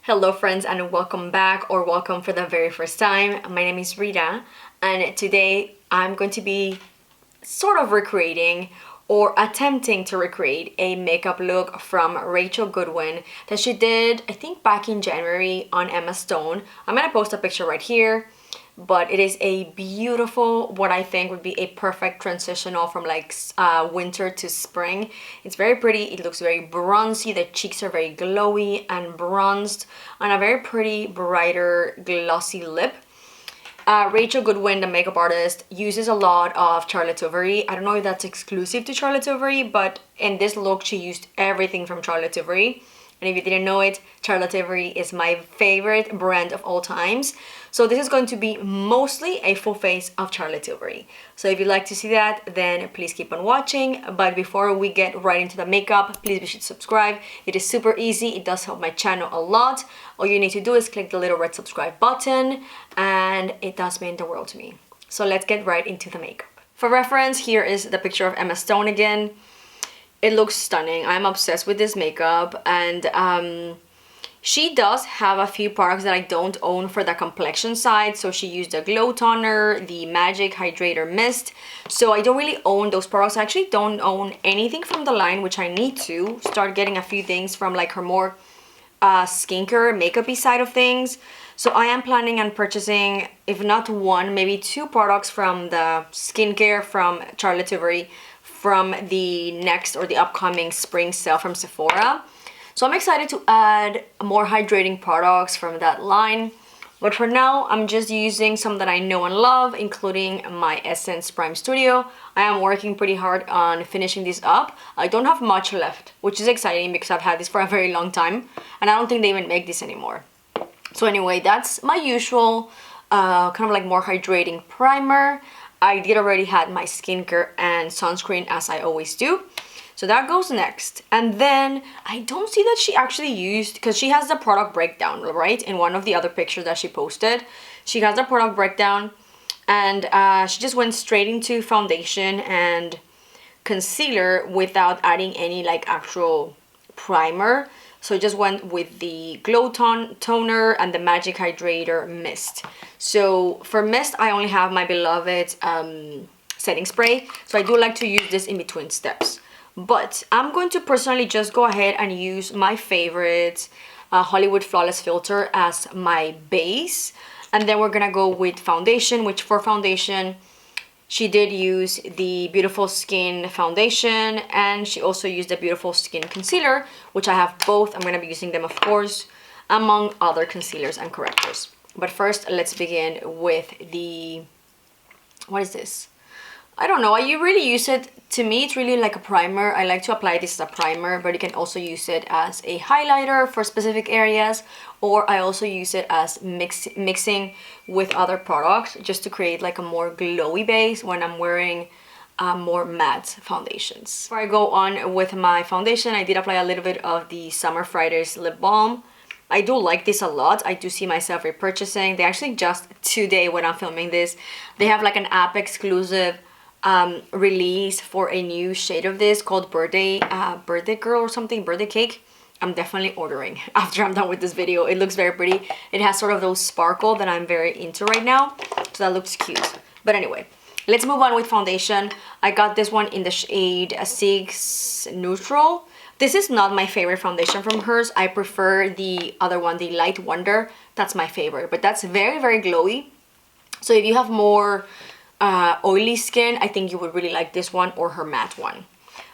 Hello friends and welcome back or welcome for the very first time. My name is Rita and today I'm going to be sort of recreating or attempting to recreate a makeup look from Rachel Goodwin that she did I think back in January on Emma Stone. I'm gonna post a picture right here, but it is a beautiful, what I think would be a perfect transitional from like winter to spring. It's very pretty, it looks very bronzy, the cheeks are very glowy and bronzed, and a very pretty, brighter, glossy lip. Rachel Goodwin, the makeup artist, uses a lot of Charlotte Tilbury. I don't know if that's exclusive to Charlotte Tilbury, but in this look she used everything from Charlotte Tilbury. And if you didn't know it, Charlotte Tilbury is my favorite brand of all times. So this is going to be mostly a full face of Charlotte Tilbury. So if you'd like to see that, then please keep on watching. But before we get right into the makeup, please be sure to subscribe. It is super easy. It does help my channel a lot. All you need to do is click the little red subscribe button, and it does mean the world to me. So let's get right into the makeup. For reference, here is the picture of Emma Stone again. It looks stunning. I'm obsessed with this makeup, and she does have a few products that I don't own for the complexion side. So she used the glow toner, the magic hydrator mist. So I don't really own those products. I actually don't own anything from the line, which I need to start getting a few things from like her more skincare, makeup-y side of things. So I am planning on purchasing, if not one, maybe two products from the skincare from Charlotte Tilbury from the next or the upcoming spring sale from Sephora. So I'm excited to add more hydrating products from that line. But for now, I'm just using some that I know and love, including my Essence Prime Studio. I am working pretty hard on finishing this up. I don't have much left, which is exciting because I've had this for a very long time, and I don't think they even make this anymore. So anyway, that's my usual kind of like more hydrating primer. I did already had my skincare and sunscreen as I always do. So that goes next. And then I don't see that she actually used, because she has the product breakdown, right? In one of the other pictures that she posted, she has the product breakdown, and she just went straight into foundation and concealer without adding any like actual primer. So I just went with the glow toner and the magic hydrator mist. So for mist, I only have my beloved setting spray. So I do like to use this in between steps. But I'm going to personally just go ahead and use my favorite Hollywood Flawless filter as my base. And then we're gonna go with foundation, which for foundation, she did use the Beautiful Skin foundation, and she also used the Beautiful Skin concealer, which I have both. I'm going to be using them, of course, among other concealers and correctors. But first, let's begin with the... what is this? I don't know. You really use it, to me, it's really like a primer. I like to apply this as a primer, but you can also use it as a highlighter for specific areas, or I also use it as mixing with other products just to create like a more glowy base when I'm wearing more matte foundations. Before I go on with my foundation, I did apply a little bit of the Summer Fridays lip balm. I do like this a lot. I do see myself repurchasing. They actually just today, when I'm filming this, they have like an app exclusive release for a new shade of this called birthday girl or something, birthday cake. I'm definitely ordering after I'm done with this video. It looks very pretty. It has sort of those sparkle that I'm very into right now, so that looks cute. But anyway, let's move on with foundation. I got this one in the shade 6 Neutral. This is not my favorite foundation from hers. I prefer the other one, the Light Wonder. That's my favorite, but that's very, very glowy. So if you have more oily skin, I think you would really like this one or her matte one.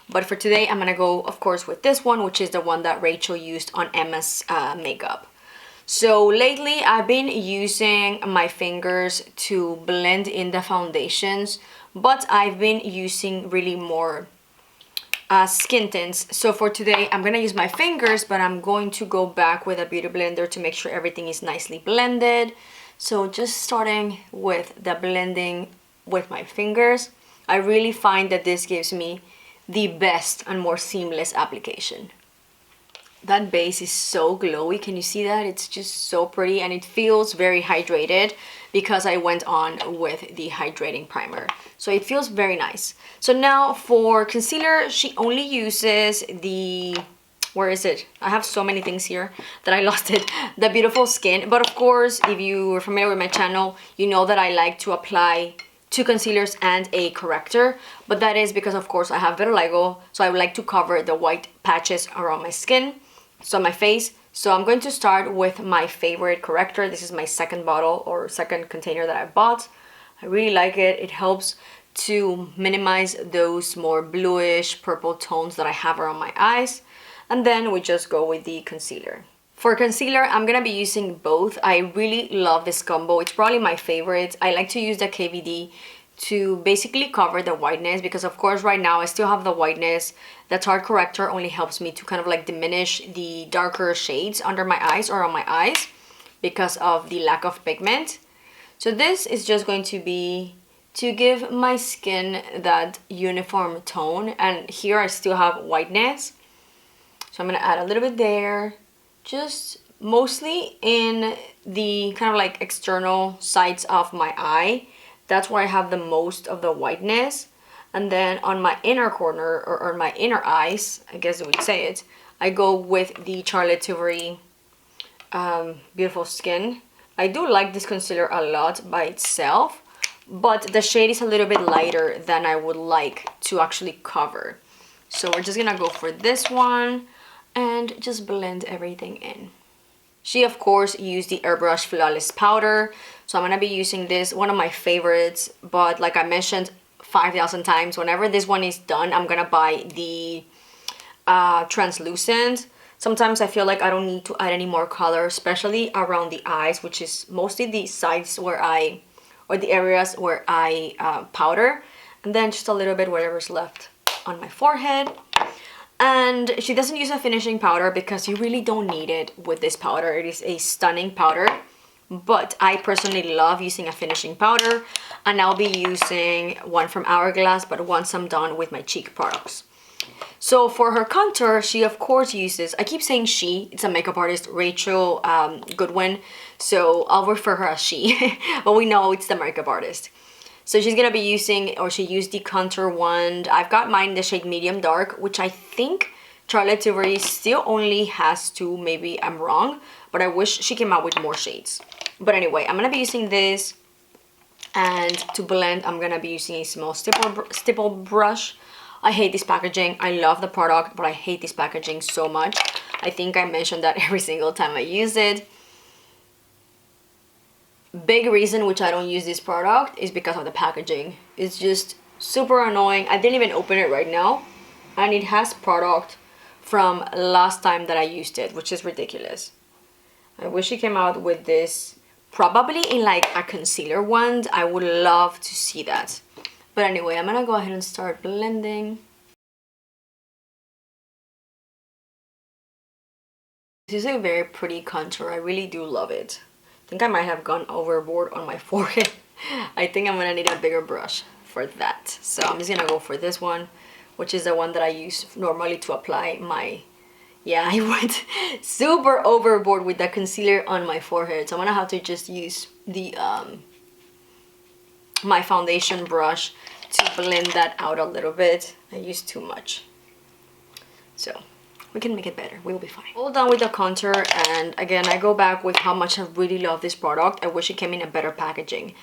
But for today, I'm gonna go, of course, with this one, which is the one that Rachel used on Emma's makeup. So lately, I've been using my fingers to blend in the foundations, but I've been using really more skin tints. So for today, I'm gonna use my fingers, but I'm going to go back with a beauty blender to make sure everything is nicely blended. So just starting with the blending with my fingers, I really find that this gives me the best and more seamless application. That base is so glowy. Can you see that? It's just so pretty, and it feels very hydrated because I went on with the hydrating primer. So it feels very nice. So now for concealer, she only uses the where is it? I have so many things here that I lost it. The Beautiful Skin. But of course, if you are familiar with my channel, you know that I like to apply 2 concealers and a corrector. But that is because, of course, I have vitiligo. So I would like to cover the white patches around my skin, so my face. So I'm going to start with my favorite corrector. This is my second bottle or second container that I bought. I really like it. It helps to minimize those more bluish purple tones that I have around my eyes. And then we just go with the concealer. For concealer, I'm gonna be using both. I really love this combo. It's probably my favorite. I like to use the KVD to basically cover the whiteness because of course right now I still have the whiteness. The Tarte corrector only helps me to kind of like diminish the darker shades under my eyes or on my eyes because of the lack of pigment. So this is just going to be to give my skin that uniform tone, and here I still have whiteness. So I'm gonna add a little bit there, just mostly in the kind of like external sides of my eye. That's where I have the most of the whiteness. And then on my inner corner, or on my inner eyes, I guess I would say it, I go with the Charlotte Tilbury Beautiful Skin. I do like this concealer a lot by itself, but the shade is a little bit lighter than I would like to actually cover. So we're just gonna go for this one and just blend everything in. She of course used the Airbrush Flawless Powder, so I'm gonna be using this, one of my favorites, but like I mentioned 5,000 times, whenever this one is done, I'm gonna buy the translucent. Sometimes I feel like I don't need to add any more color, especially around the eyes, which is mostly the sides where or the areas where I powder, and then just a little bit whatever's left on my forehead. And she doesn't use a finishing powder because you really don't need it with this powder. It is a stunning powder, but I personally love using a finishing powder, and I'll be using one from Hourglass, but once I'm done with my cheek products. So for her contour, she of course uses, I keep saying she, it's a makeup artist, Rachel Goodwin, so I'll refer her as she, but we know it's the makeup artist. So she's gonna be using, or she used the contour wand. I've got mine in the shade medium dark, which I think Charlotte Tilbury still only has 2, maybe I'm wrong, but I wish she came out with more shades. But anyway, I'm gonna be using this, and to blend, I'm gonna be using a small stipple brush. I hate this packaging. I love the product, but I hate this packaging so much. I think I mentioned that every single time I use it. Big reason which I don't use this product is because of the packaging. It's just super annoying. I didn't even open it right now, and it has product from last time that I used it, which is ridiculous. I wish it came out with this, probably in like a concealer wand. I would love to see that. But anyway, I'm gonna go ahead and start blending. This is a very pretty contour. I really do love it. I think I might have gone overboard on my forehead. I think I'm gonna need a bigger brush for that. So I'm just gonna go for this one, which is the one that I use normally to apply my, yeah, I went super overboard with the concealer on my forehead. So I'm gonna have to just use the my foundation brush to blend that out a little bit. I used too much. So we can make it better. We'll be fine. All done with the contour, and again, I go back with how much I really love this product. I wish it came in a better packaging.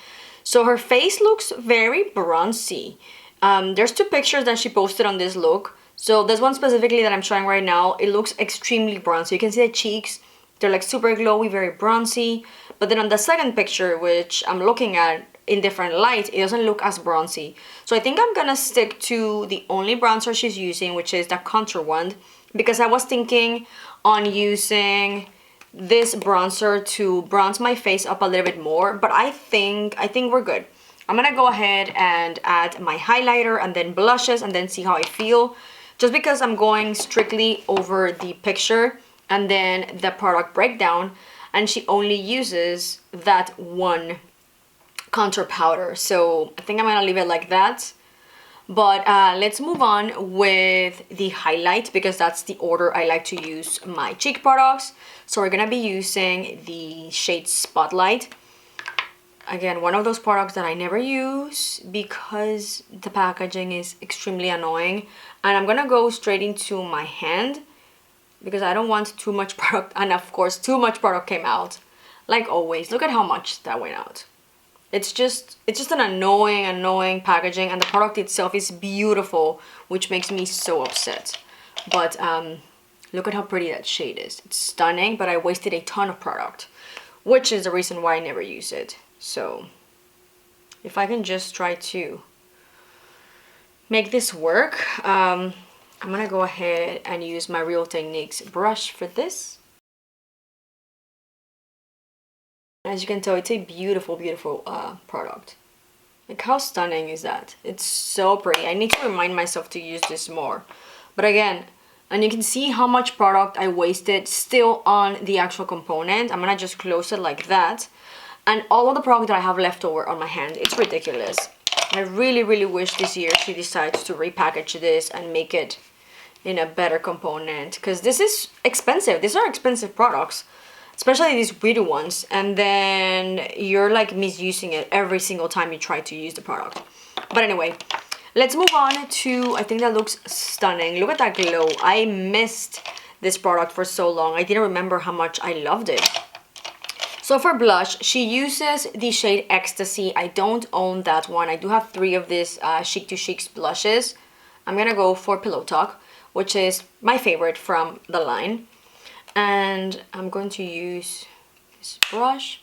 So her face looks very bronzy. There's 2 pictures that she posted on this look. So this one specifically that I'm showing right now, it looks extremely bronzy. You can see the cheeks. They're like super glowy, very bronzy. But then on the second picture, which I'm looking at in different light, it doesn't look as bronzy. So I think I'm gonna stick to the only bronzer she's using, which is the contour wand, because I was thinking on using this bronzer to bronze my face up a little bit more, but I think we're good. I'm gonna go ahead and add my highlighter and then blushes and then see how I feel, just because I'm going strictly over the picture and then the product breakdown, and she only uses that one contour powder. So I think I'm gonna leave it like that. But let's move on with the highlight, because that's the order I like to use my cheek products. So we're gonna be using the shade Spotlight. Again, one of those products that I never use because the packaging is extremely annoying. And I'm gonna go straight into my hand because I don't want too much product, and of course too much product came out. Like always, look at how much that went out. It's just an annoying packaging, and the product itself is beautiful, which makes me so upset. But look at how pretty that shade is. It's stunning, but I wasted a ton of product, which is the reason why I never use it. So if I can just try to make this work, I'm gonna go ahead and use my Real Techniques brush for this. As you can tell, it's a beautiful product. Like, how stunning is that? It's so pretty. I need to remind myself to use this more. But again, and you can see how much product I wasted still on the actual component. I'm gonna just close it like that. And all of the product that I have left over on my hand, it's ridiculous. I really wish this year she decides to repackage this and make it in a better component, because this is expensive. These are expensive products, especially these beauty ones, and then you're like misusing it every single time you try to use the product. But anyway, let's move on to, I think that looks stunning. Look at that glow. I missed this product for so long. I didn't remember how much I loved it. So for blush, she uses the shade Ecstasy. I don't own that one. I do have 3 of these Chic to Chics blushes. I'm gonna go for Pillow Talk, which is my favorite from the line. And I'm going to use this brush,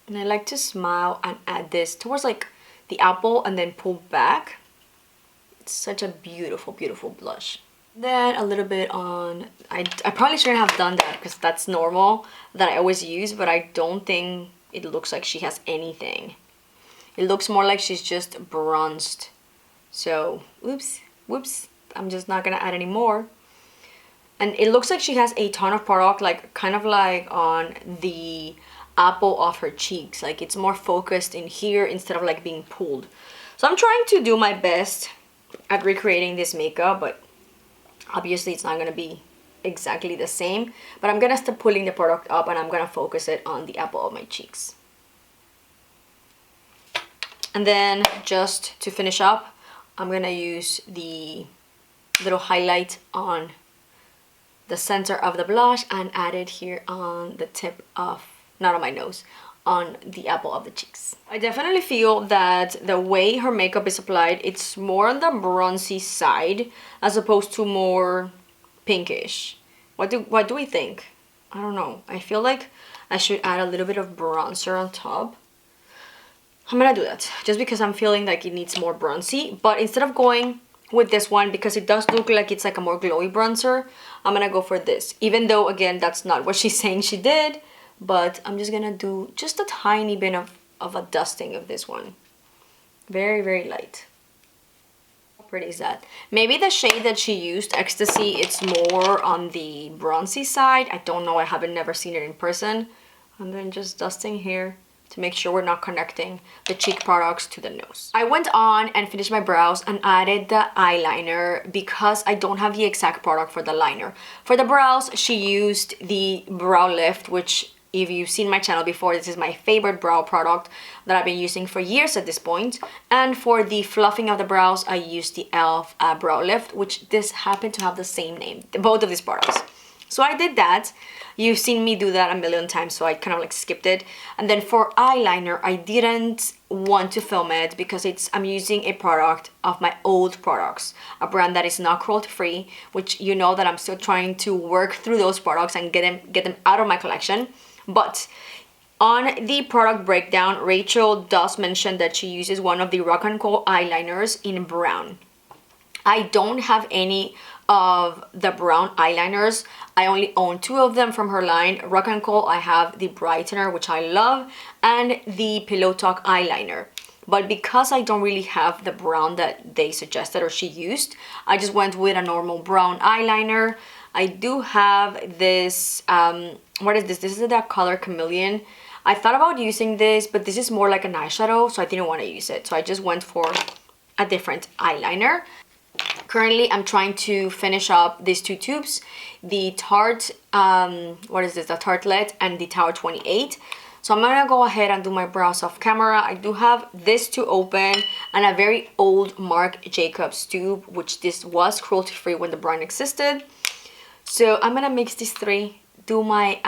and I like to smile and add this towards like the apple and then pull back. It's such a beautiful blush. Then a little bit on, I probably shouldn't have done that because that's normal that I always use, but I don't think it looks like she has anything. It looks more like she's just bronzed. So whoops, I'm just not gonna add any more. And it looks like she has a ton of product, like kind of like on the apple of her cheeks. Like it's more focused in here instead of like being pulled. So I'm trying to do my best at recreating this makeup, but obviously it's not gonna be exactly the same. But I'm gonna start pulling the product up, and I'm gonna focus it on the apple of my cheeks. And then just to finish up, I'm gonna use the little highlight on the center of the blush and add it here on the tip of, not on my nose, on the apple of the cheeks. I definitely feel that the way her makeup is applied, it's more on the bronzy side as opposed to more pinkish. What do we think? I don't know. I feel like I should add a little bit of bronzer on top. I'm gonna do that just because I'm feeling like it needs more bronzy. But instead of going with this one, because it does look like it's like a more glowy bronzer, I'm gonna go for this, even though again that's not what she's saying she did. But I'm just gonna do just a tiny bit of a dusting of this one, very light. How pretty is that? Maybe the shade that she used, Ecstasy, it's more on the bronzy side. I don't know, I haven't never seen it in person. And then just dusting here to make sure we're not connecting the cheek products to the nose. I went on and finished my brows and added the eyeliner because I don't have the exact product for the liner. For the brows, she used the Brow Lift, which if you've seen my channel before, this is my favorite brow product that I've been using for years at this point. And for the fluffing of the brows, I used the e.l.f. Brow Lift, which this happened to have the same name, both of these products. So I did that. You've seen me do that a million times, so I kind of like skipped it. And then for eyeliner, I didn't want to film it because I'm using a product of my old products, a brand that is not cruelty free, which you know that I'm still trying to work through those products and get them out of my collection. But on the product breakdown, Rachel does mention that she uses one of the Rock & Co eyeliners in brown. I don't have any of the brown eyeliners. I only own 2 of them from her line. Rock & Co, I have the brightener, which I love, and the Pillow Talk eyeliner. But because I don't really have the brown that they suggested or she used, I just went with a normal brown eyeliner. I do have this, what is this? This is that color Chameleon. I thought about using this, but this is more like an eyeshadow, so I didn't want to use it. So I just went for a different eyeliner. Currently, I'm trying to finish up these 2 tubes, the Tarte, what is this, the Tartelette and the Tower 28. So I'm gonna go ahead and do my brows off camera. I do have this to open and a very old Marc Jacobs tube, which this was cruelty free when the brand existed. So I'm gonna mix these three, do my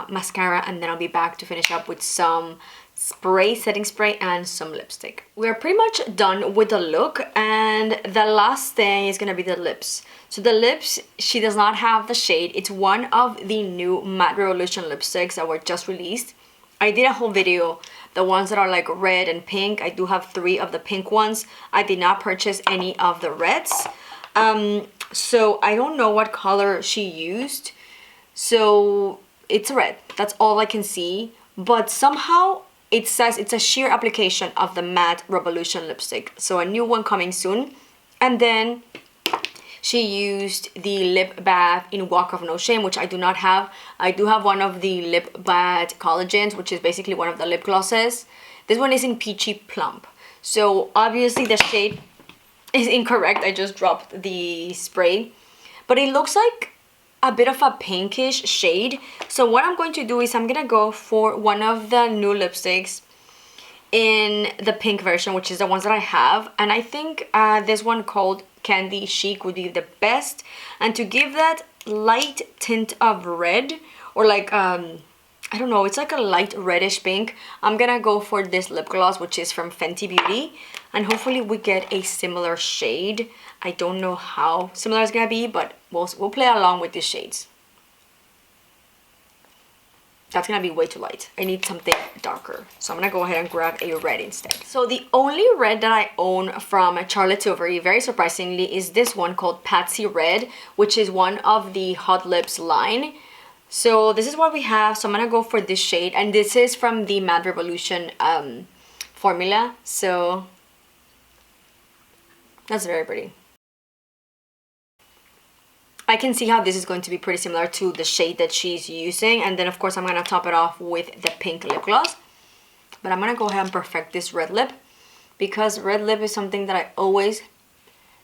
mascara, and then I'll be back to finish up with some spray, setting spray, and some lipstick. We're pretty much done with the look, and the last thing is gonna be the lips. So the lips, she does not have the shade. It's one of the new Matte Revolution lipsticks that were just released. I did a whole video, the ones that are like red and pink. I do have 3 of the pink ones. I did not purchase any of the reds. So I don't know what color she used. So it's red, that's all I can see. But somehow it says it's a sheer application of the Matte Revolution lipstick. So a new one coming soon. And then she used the Lip Bath in Walk of No Shame, which I do not have. I do have one of the Lip Bath collagens, which is basically one of the lip glosses. This one is in Peachy Plump. So obviously the shade is incorrect. I just dropped the spray. But it looks like a bit of a pinkish shade. So what I'm going to do is I'm going to go for one of the new lipsticks in the pink version, which is the ones that I have. And I think this one called Candy Chic would be the best, and to give that light tint of red, or like I don't know, it's like a light reddish pink, I'm gonna go for this lip gloss, which is from Fenty Beauty, and hopefully we get a similar shade. I don't know how similar it's gonna be, but we'll play along with these shades. That's gonna be way too light. I need something darker. So I'm gonna go ahead and grab a red instead. So the only red that I own from Charlotte Tilbury, very surprisingly, is this one called Patsy Red, which is one of the Hot Lips line. So this is what we have. So I'm gonna go for this shade, and this is from the Matte Revolution formula. So that's very pretty. I can see how this is going to be pretty similar to the shade that she's using. And then of course I'm going to top it off with the pink lip gloss. But I'm going to go ahead and perfect this red lip, because red lip is something that I always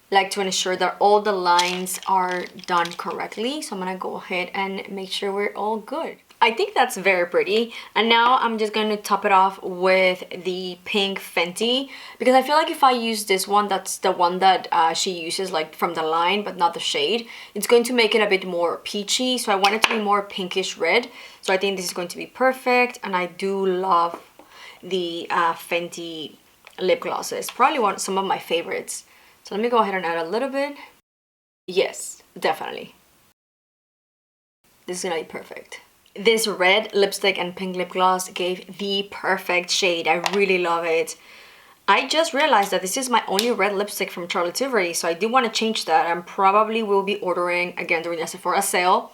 like to ensure that all the lines are done correctly. So I'm going to go ahead and make sure we're all good. I think that's very pretty. And now I'm just going to top it off with the pink Fenty, because I feel like if I use this one, that's the one that she uses like from the line but not the shade, it's going to make it a bit more peachy. So I want it to be more pinkish red. So I think this is going to be perfect. And I do love the Fenty lip glosses, probably some of my favorites. So let me go ahead and add a little bit. Yes, definitely. This is gonna be perfect. This red lipstick and pink lip gloss gave the perfect shade. I really love it. I just realized that this is my only red lipstick from Charlotte Tilbury, so I do want to change that, and probably will be ordering again during the Sephora sale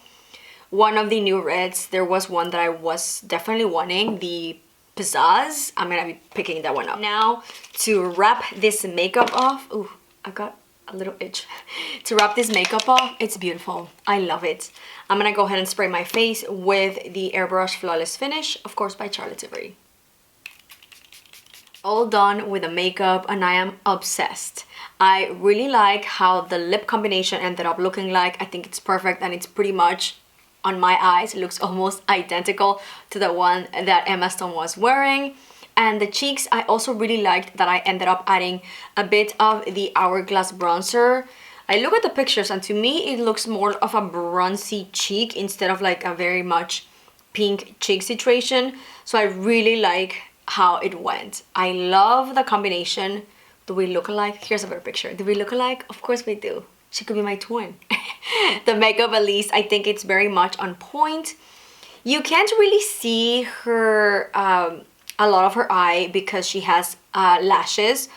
one of the new reds. There was one that I was definitely wanting, the Pizzazz. I'm gonna be picking that one up. Now to wrap this makeup off, ooh, I got a little itch. To wrap this makeup off, it's beautiful. I love it. I'm gonna go ahead and spray my face with the Airbrush Flawless Finish, of course by Charlotte Tilbury. All done with the makeup, and I am obsessed. I really like how the lip combination ended up looking like. I think it's perfect, and it's pretty much, on my eyes, it looks almost identical to the one that Emma Stone was wearing. And the cheeks, I also really liked that I ended up adding a bit of the Hourglass bronzer. I look at the pictures, and to me it looks more of a bronzy cheek instead of like a very much pink cheek situation. So I really like how it went. I love the combination. Do we look alike? Here's a better picture. Do we look alike? Of course we do. She could be my twin. The makeup, at least, I think it's very much on point. You can't really see her a lot of her eye because she has lashes.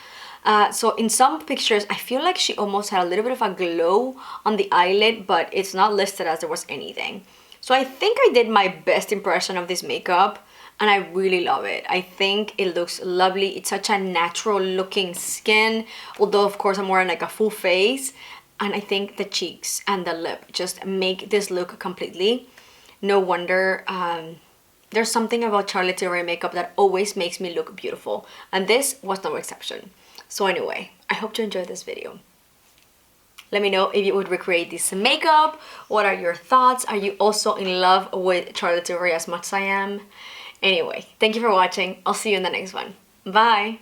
So in some pictures, I feel like she almost had a little bit of a glow on the eyelid, but it's not listed as there was anything. So I think I did my best impression of this makeup, and I really love it. I think it looks lovely. It's such a natural looking skin, although of course I'm wearing like a full face. And I think the cheeks and the lip just make this look completely. No wonder there's something about Charlotte Tilbury makeup that always makes me look beautiful, and this was no exception. So anyway, I hope you enjoyed this video. Let me know if you would recreate this makeup. What are your thoughts? Are you also in love with Charlotte Tilbury as much as I am? Anyway, thank you for watching. I'll see you in the next one. Bye!